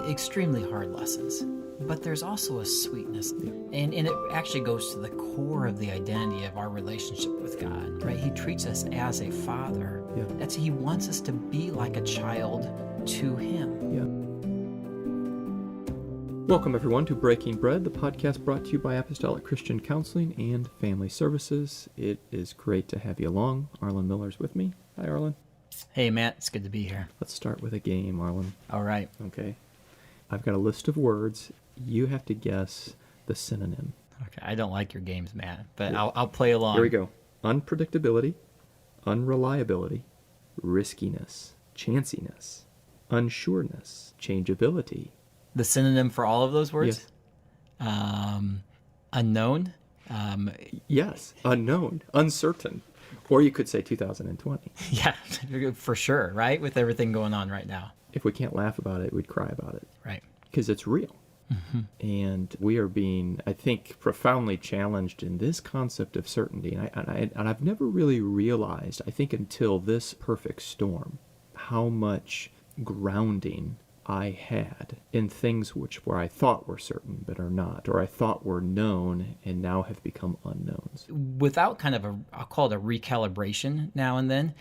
extremely hard lessons. But there's also a sweetness, and it actually goes to the core of the identity of our relationship with God, right? He treats us as a father. Yeah. He wants us to be like a child to him. Yeah. Welcome, everyone, to Breaking Bread, the podcast brought to you by Apostolic Christian Counseling and Family Services. It is great to have you along. Arlan Miller's with me. Hi, Arlan. Hey, Matt. It's good to be here. Let's start with a game, Arlan. All right. Okay. I've got a list of words. You have to guess the synonym. Okay. I don't like your games, Matt, but Yeah. I'll play along. Here we go. Unpredictability, unreliability, riskiness, chanciness, unsureness, changeability. The synonym for all of those words? Yes. Unknown? Yes. Unknown, uncertain. Or you could say 2020. Yeah, for sure, right? With everything going on right now. If we can't laugh about it, we'd cry about it. Right. Because it's real. Mm-hmm. And we are being, I think, profoundly challenged in this concept of certainty. And I've never really realized, I think until this perfect storm, how much grounding I had in things where I thought were certain but are not, or I thought were known and now have become unknowns. Without kind of I'll call it a recalibration now and then,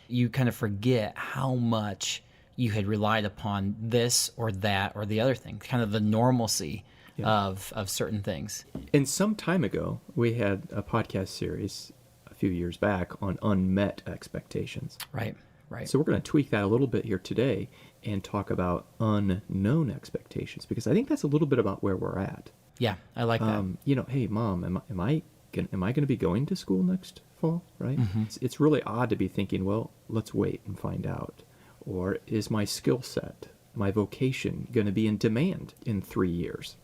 you kind of forget how much you had relied upon this or that or the other thing, kind of the normalcy of certain things. And some time ago, we had a podcast series a few years back on unmet expectations. Right, right. So we're going to tweak that a little bit here today and talk about unknown expectations, because I think that's a little bit about where we're at. Yeah, I like that. Hey, Mom, am I going to be going to school next fall, right? Mm-hmm. It's really odd to be thinking, well, let's wait and find out. Or is my skill set, my vocation, going to be in demand in 3 years?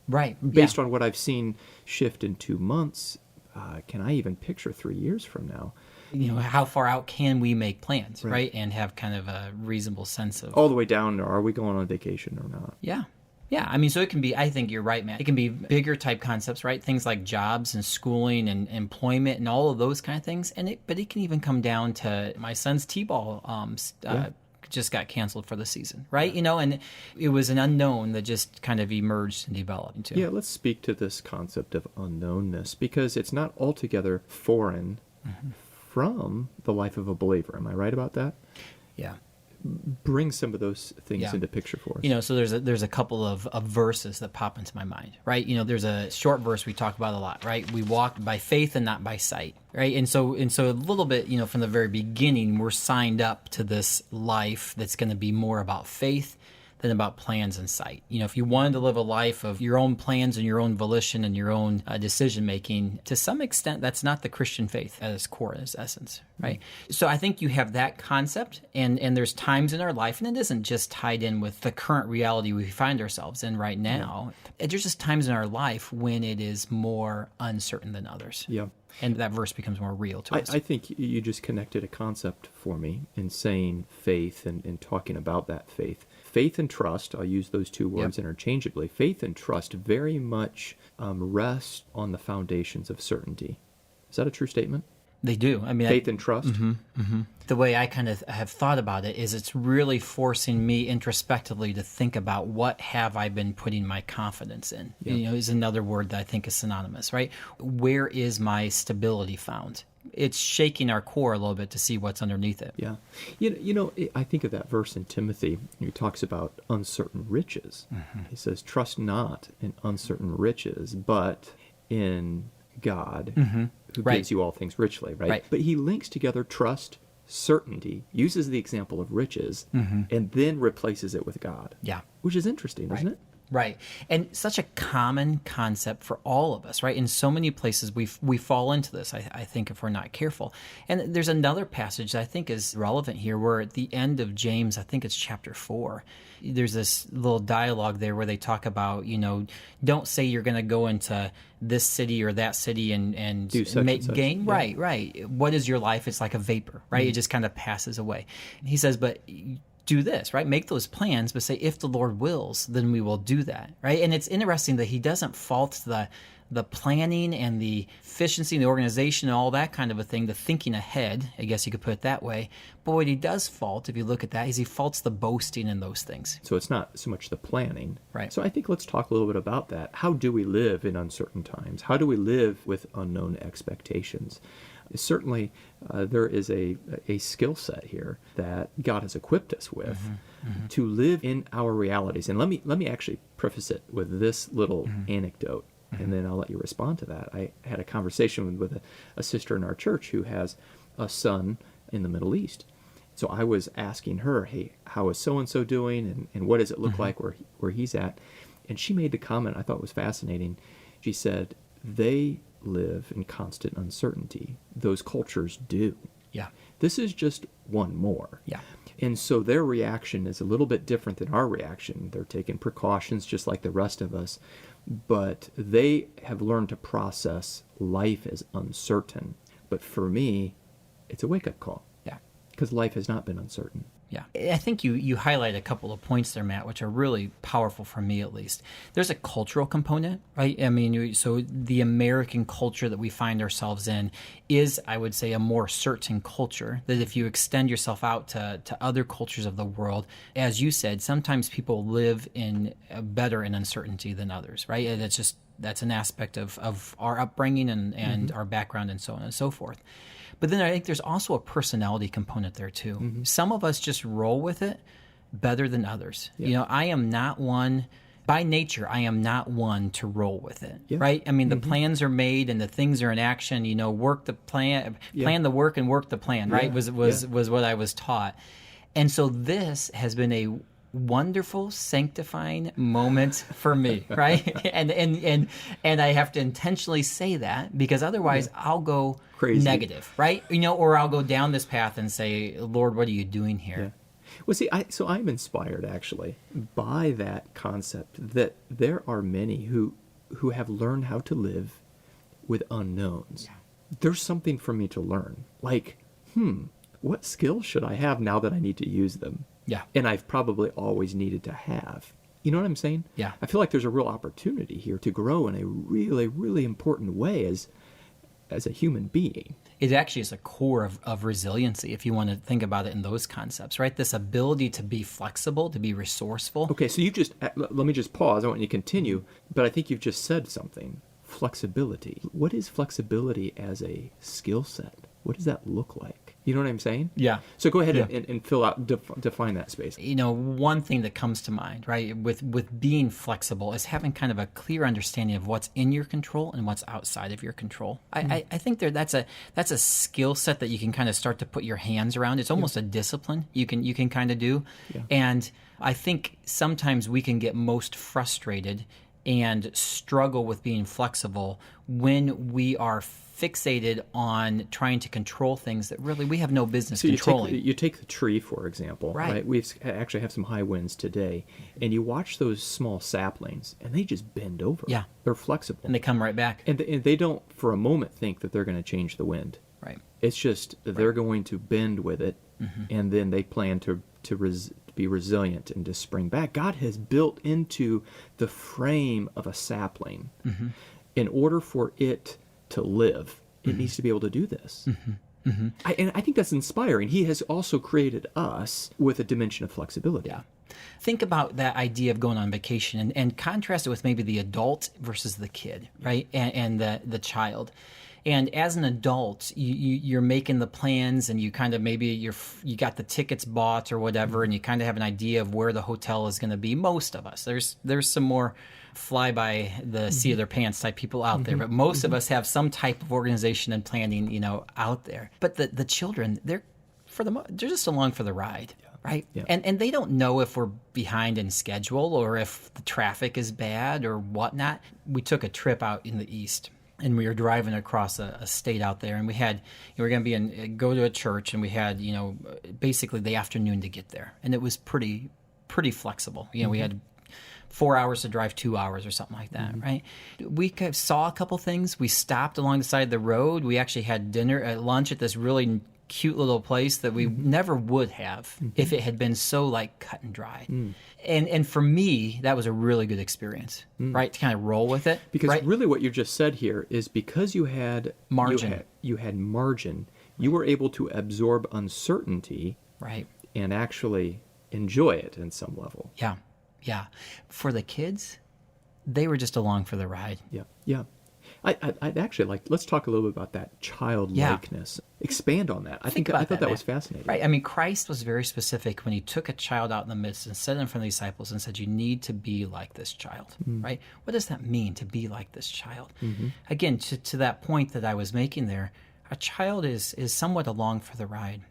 Right. Based on what I've seen shift in 2 months, can I even picture 3 years from now? How far out can we make plans, right? And have kind of a reasonable sense of... All the way down to, are we going on vacation or not? Yeah. Yeah, I mean, so it can be, I think you're right, Matt. It can be bigger type concepts, right? Things like jobs and schooling and employment and all of those kind of things. But it can even come down to my son's T-ball just got canceled for the season, right? And it was an unknown that just kind of emerged and developed into. Yeah, let's speak to this concept of unknownness, because it's not altogether foreign from the life of a believer. Am I right about that? Yeah. Bring some of those things into picture for us. So there's a couple of verses that pop into my mind, right? There's a short verse we talk about a lot, right? We walk by faith and not by sight, right? And so a little bit, from the very beginning, we're signed up to this life that's going to be more about faith than about plans and sight. If you wanted to live a life of your own plans and your own volition and your own decision making, to some extent, that's not the Christian faith at its core, at its essence, right? Mm-hmm. So I think you have that concept, and there's times in our life, and it isn't just tied in with the current reality we find ourselves in right now. Yeah. There's just times in our life when it is more uncertain than others. Yeah. And that verse becomes more real to us. I think you just connected a concept for me in saying faith and talking about that faith. Faith and trust, I'll use those two words interchangeably. Faith and trust very much rest on the foundations of certainty. Is that a true statement? They do. I mean, faith and trust? Mm-hmm, mm-hmm. The way I kind of have thought about it is it's really forcing me introspectively to think about what have I been putting my confidence in. Yeah. Is another word that I think is synonymous, right? Where is my stability found? It's shaking our core a little bit to see what's underneath it. Yeah. I think of that verse in Timothy. He talks about uncertain riches. Mm-hmm. He says, trust not in uncertain riches, but in God, who gives you all things richly, right? But he links together trust, certainty, uses the example of riches, and then replaces it with God. Yeah. Which is interesting, isn't it? Right. And such a common concept for all of us, right? In so many places we fall into this, I think, if we're not careful. And there's another passage that I think is relevant here where at the end of James, I think it's chapter 4, there's this little dialogue there where they talk about, don't say you're going to go into this city or that city and make gain. Yeah. Right. What is your life? It's like a vapor, right? It just kind of passes away. He says, but do this, right? Make those plans, but say, if the Lord wills, then we will do that, right? And it's interesting that he doesn't fault the planning and the efficiency and the organization and all that kind of a thing, the thinking ahead, I guess you could put it that way. But what he does fault, if you look at that, is he faults the boasting in those things. So it's not so much the planning. Right. So I think let's talk a little bit about that. How do we live in uncertain times? How do we live with unknown expectations? Certainly, there is a skill set here that God has equipped us with to live in our realities. And let me actually preface it with this little anecdote, and then I'll let you respond to that. I had a conversation with a sister in our church who has a son in the Middle East. So I was asking her, hey, how is so-and-so doing, and what does it look like where he's at? And she made the comment I thought was fascinating. She said, they live in constant uncertainty. Those cultures do. Yeah. This is just one more. Yeah. And so their reaction is a little bit different than our reaction. They're taking precautions just like the rest of us, but they have learned to process life as uncertain. But for me, it's a wake-up call. Yeah. Because life has not been uncertain. Yeah. I think you highlight a couple of points there, Matt, which are really powerful for me at least. There's a cultural component, right? I mean, so the American culture that we find ourselves in is, I would say, a more certain culture, that if you extend yourself out to other cultures of the world, as you said, sometimes people live in better in uncertainty than others, right? And that's an aspect of our upbringing and our background and so on and so forth. But then I think there's also a personality component there too. Some of us just roll with it better than others. Yeah. You know, I am not one, by nature, I am not one to roll with it, right? I mean, the plans are made and the things are in action, you know, work the plan, plan the work and work the plan, right? Was what I was taught. And so this has been a wonderful sanctifying moment for me, right? and I have to intentionally say that, because otherwise I'll go crazy, negative, right? You know, or I'll go down this path and say, Lord, what are you doing here? Yeah. Well, see, I'm inspired actually by that concept that there are many who have learned how to live with unknowns. Yeah. There's something for me to learn. Like, what skills should I have now that I need to use them? Yeah. And I've probably always needed to have. You know what I'm saying? Yeah. I feel like there's a real opportunity here to grow in a really, really important way as a human being. It actually is a core of resiliency, if you want to think about it in those concepts, right? This ability to be flexible, to be resourceful. Okay, so let me just pause. I want you to continue, but I think you've just said something. Flexibility. What is flexibility as a skill set? What does that look like? You know what I'm saying? Yeah. So go ahead and fill out, define that space. You know, one thing that comes to mind, right, with being flexible is having kind of a clear understanding of what's in your control and what's outside of your control. I think that's a skill set that you can kind of start to put your hands around. It's almost a discipline you can kind of do. Yeah. And I think sometimes we can get most frustrated and struggle with being flexible when we are fixated on trying to control things that really we have no business controlling. You take the tree, for example, right? We actually have some high winds today, and you watch those small saplings, and they just bend over. Yeah. They're flexible. And they come right back. And they don't, for a moment, think that they're going to change the wind. Right. It's just they're going to bend with it, and then they plan to be resilient and to spring back. God has built into the frame of a sapling, in order for it to live, it needs to be able to do this. And I think that's inspiring. He has also created us with a dimension of flexibility. Yeah. Think about that idea of going on vacation and contrast it with maybe the adult versus the kid, right? And the child. And as an adult, you're making the plans, and you kind of maybe you got the tickets bought or whatever, and you kind of have an idea of where the hotel is going to be. Most of us, there's some more fly by the seat of their pants type people out there, but most of us have some type of organization and planning, you know, out there. But the children, they're just along for the ride. Yeah. Right? Yeah. And they don't know if we're behind in schedule or if the traffic is bad or whatnot. We took a trip out in the East, and we were driving across a state out there, and we were going to go to a church, and we had, you know, basically the afternoon to get there. And it was pretty flexible. You know, we had 4 hours to drive, 2 hours or something like that, right? We saw a couple things. We stopped along the side of the road. We actually had lunch at this really cute little place that we never would have if it had been so like cut and dry. And for me, that was a really good experience, right? To kind of roll with it. Because right? really what you just said here is because you had Margin. you had margin, you were able to absorb uncertainty Right. and actually enjoy it in some level. Yeah. Yeah. For the kids, they were just along for the ride. Yeah. Yeah. I'd actually like, let's talk a little bit about that childlikeness. Expand on that. I thought that was fascinating. Right. I mean, Christ was very specific when he took a child out in the midst and set it in front of the disciples and said, you need to be like this child, right? What does that mean to be like this child? Again, to that point that I was making there, a child is somewhat along for the ride,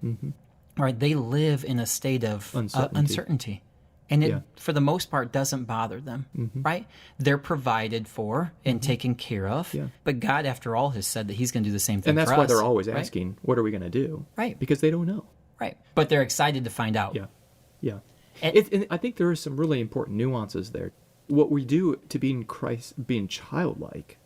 right? They live in a state of uncertainty. And it, for the most part, doesn't bother them, right? They're provided for and taken care of. Yeah. But God, after all, has said that he's going to do the same thing for us. And that's why they're always asking, what are we going to do? Right. Because they don't know. Right. But they're excited to find out. Yeah. Yeah. And I think there are some really important nuances there. What we do to be in Christ, being childlike,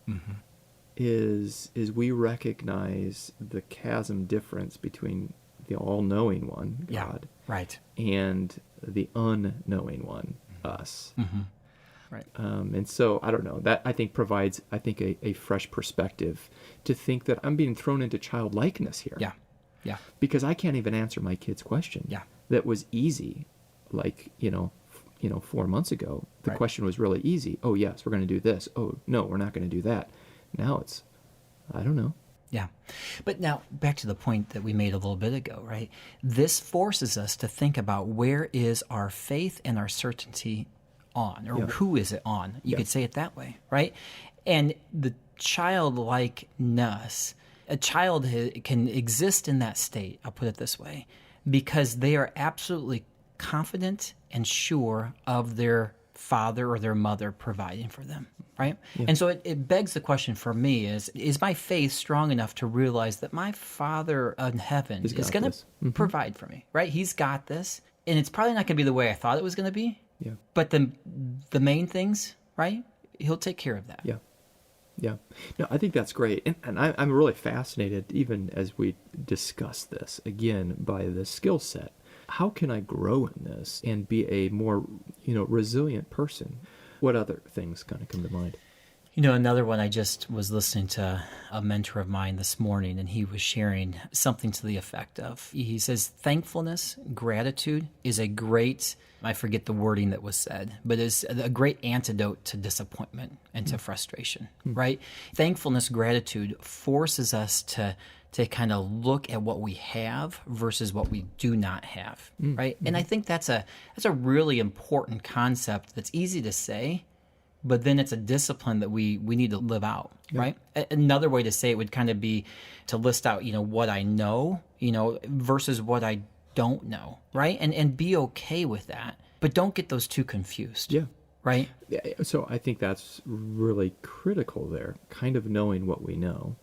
is we recognize the chasm difference between the all-knowing one, God, right, and the unknowing one, us. Right. And so, I don't know, that I think provides, a fresh perspective to think that I'm being thrown into childlikeness here. Yeah. Yeah. Because I can't even answer my kid's question. Yeah. That was easy, like, 4 months ago. The question was really easy. Oh, yes, we're going to do this. Oh, no, we're not going to do that. Now it's, I don't know. Yeah. But now back to the point that we made a little bit ago, right? This forces us to think about where is our faith and our certainty on, or who is it on? You could say it that way, right? And the childlikeness, a child can exist in that state, I'll put it this way, because they are absolutely confident and sure of their father or their mother providing for them, right? Yeah. And so it begs the question for me is my faith strong enough to realize that my Father in heaven is going to provide for me, right? He's got this, and it's probably not going to be the way I thought it was going to be, but the main things, right? He'll take care of that. Yeah. Yeah. No, I think that's great. And I'm really fascinated, even as we discuss this, again, by the skill set. How can I grow in this and be a more, resilient person? What other things kind of come to mind? Another one, I just was listening to a mentor of mine this morning, and he was sharing something to the effect of, he says, thankfulness, gratitude is a great, I forget the wording that was said, but is a great antidote to disappointment and to frustration, right? Thankfulness, gratitude forces us to kind of look at what we have versus what we do not have, right? And I think that's a really important concept that's easy to say, but then it's a discipline that we need to live out, right? Another way to say it would kind of be to list out, what I know, versus what I don't know, right? And be okay with that, but don't get those two confused. Yeah. Right? Yeah, so I think that's really critical there, kind of knowing what we know.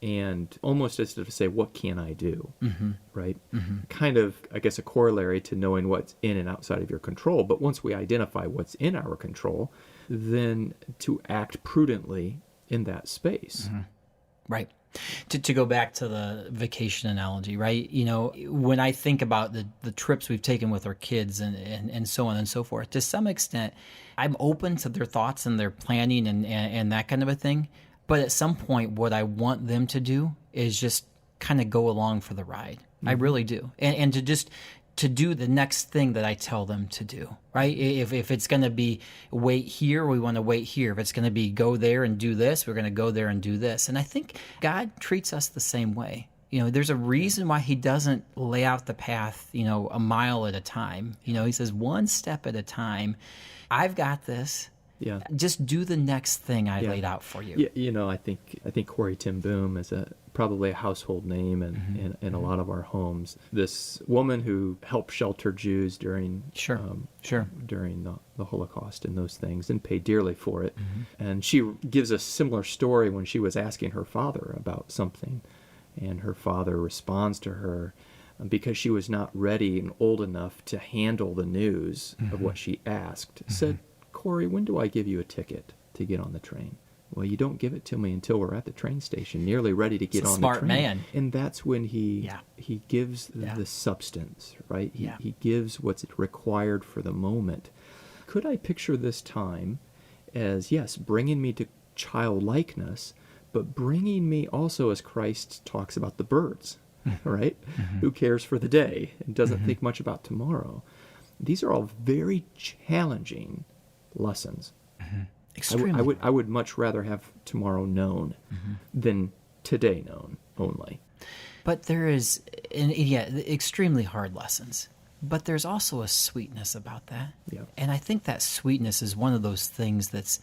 And almost as to say, what can I do, right? Kind of, I guess, a corollary to knowing what's in and outside of your control. But once we identify what's in our control, then to act prudently in that space. Right. To go back to the vacation analogy, right? When I think about the trips we've taken with our kids and so on and so forth, to some extent, I'm open to their thoughts and their planning and that kind of a thing. But at some point, what I want them to do is just kind of go along for the ride. I really do. And to do the next thing that I tell them to do, right? If it's going to be wait here, we want to wait here. If it's going to be go there and do this, we're going to go there and do this. And I think God treats us the same way. There's a reason why he doesn't lay out the path, a mile at a time. He says one step at a time. I've got this. Yeah. Just do the next thing I laid out for you. Yeah, I think Corrie ten Boom is probably a household name in a lot of our homes. This woman who helped shelter Jews during during the Holocaust and those things, and paid dearly for it. And she gives a similar story when she was asking her father about something, and her father responds to her because she was not ready and old enough to handle the news of what she asked. Said, Corey, when do I give you a ticket to get on the train? Well, you don't give it to me until we're at the train station, nearly ready to get It's a on smart the train. man. And that's when he gives Yeah. the substance, right? Yeah. He gives what's required for the moment. Could I picture this time as, yes, bringing me to childlikeness, but bringing me also, as Christ talks about the birds, right? Who cares for the day and doesn't think much about tomorrow? These are all very challenging lessons. Extremely. I would much rather have tomorrow known than today known only. But there is, extremely hard lessons. But there's also a sweetness about that. Yeah. And I think that sweetness is one of those things that's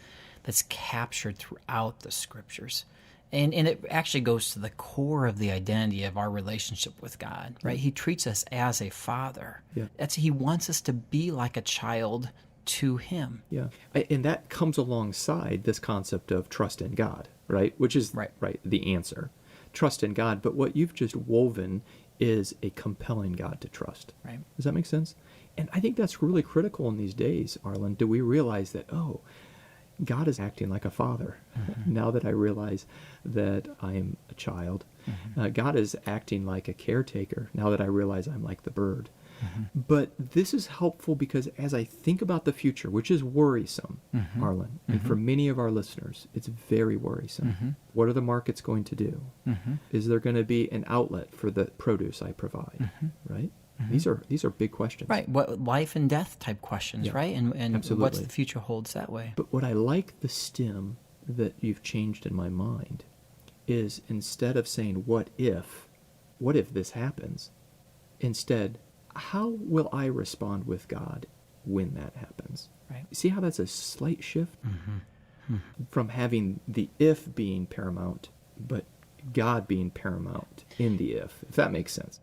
captured throughout the scriptures. And it actually goes to the core of the identity of our relationship with God, right? He treats us as a father. Yeah. He wants us to be like a child to him. Yeah. And that comes alongside this concept of trust in God, right? Which is right the answer. Trust in God. But what you've just woven is a compelling God to trust. Right. Does that make sense? And I think that's really critical in these days, Arlan. Do we realize that, God is acting like a father now that I realize that I am a child. God is acting like a caretaker now that I realize I'm like the bird. But this is helpful because as I think about the future, which is worrisome, Arlan, and for many of our listeners, it's very worrisome. What are the markets going to do? Is there going to be an outlet for the produce I provide? Right? These are big questions. Right. What life and death type questions, right? And absolutely. what's the future holds that way. But what I like the stem that you've changed in my mind is instead of saying, what if this happens? Instead, how will I respond with God when that happens? Right. See how that's a slight shift from having the if being paramount, but God being paramount in the if that makes sense.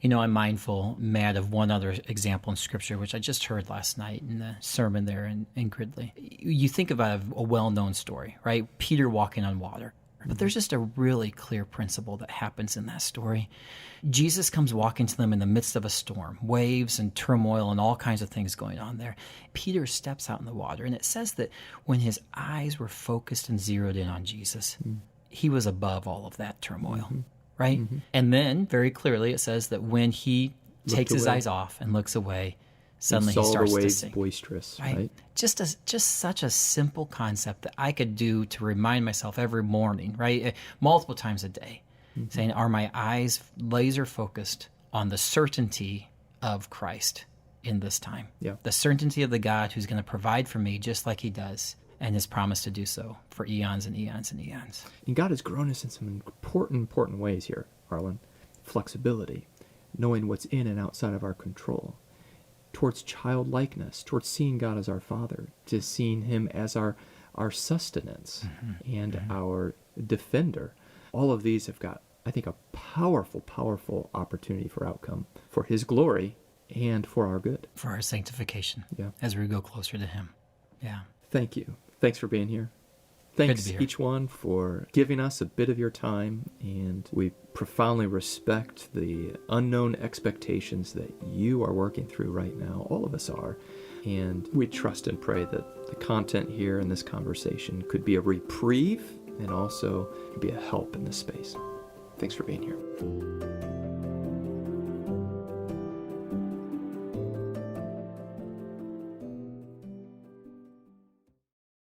I'm mindful, Matt, of one other example in Scripture, which I just heard last night in the sermon there in Gridley. You think about a well-known story, right? Peter walking on water. But there's just a really clear principle that happens in that story. Jesus comes walking to them in the midst of a storm, waves and turmoil and all kinds of things going on there. Peter steps out in the water, and it says that when his eyes were focused and zeroed in on Jesus, he was above all of that turmoil, right? And then, very clearly, it says that when he takes his eyes off and looks away, suddenly he starts to sing. Boisterous, right? Just such a simple concept that I could do to remind myself every morning, right? Multiple times a day, saying, are my eyes laser focused on the certainty of Christ in this time? Yeah. The certainty of the God who's going to provide for me just like he does and has promised to do so for eons and eons and eons. And God has grown us in some important ways here, Arlan. Flexibility, knowing what's in and outside of our control, towards childlikeness, towards seeing God as our Father, to seeing him as our sustenance and our defender. All of these have got, I think, a powerful opportunity for outcome, for his glory and for our good. For our sanctification, Yeah. as we go closer to him. Yeah. Thank you. Thanks for being here. Thanks, be here. each one, for giving us a bit of your time, and we profoundly respect the unknown expectations that you are working through right now. All of us are. And we trust and pray that the content here in this conversation could be a reprieve and also be a help in this space. Thanks for being here.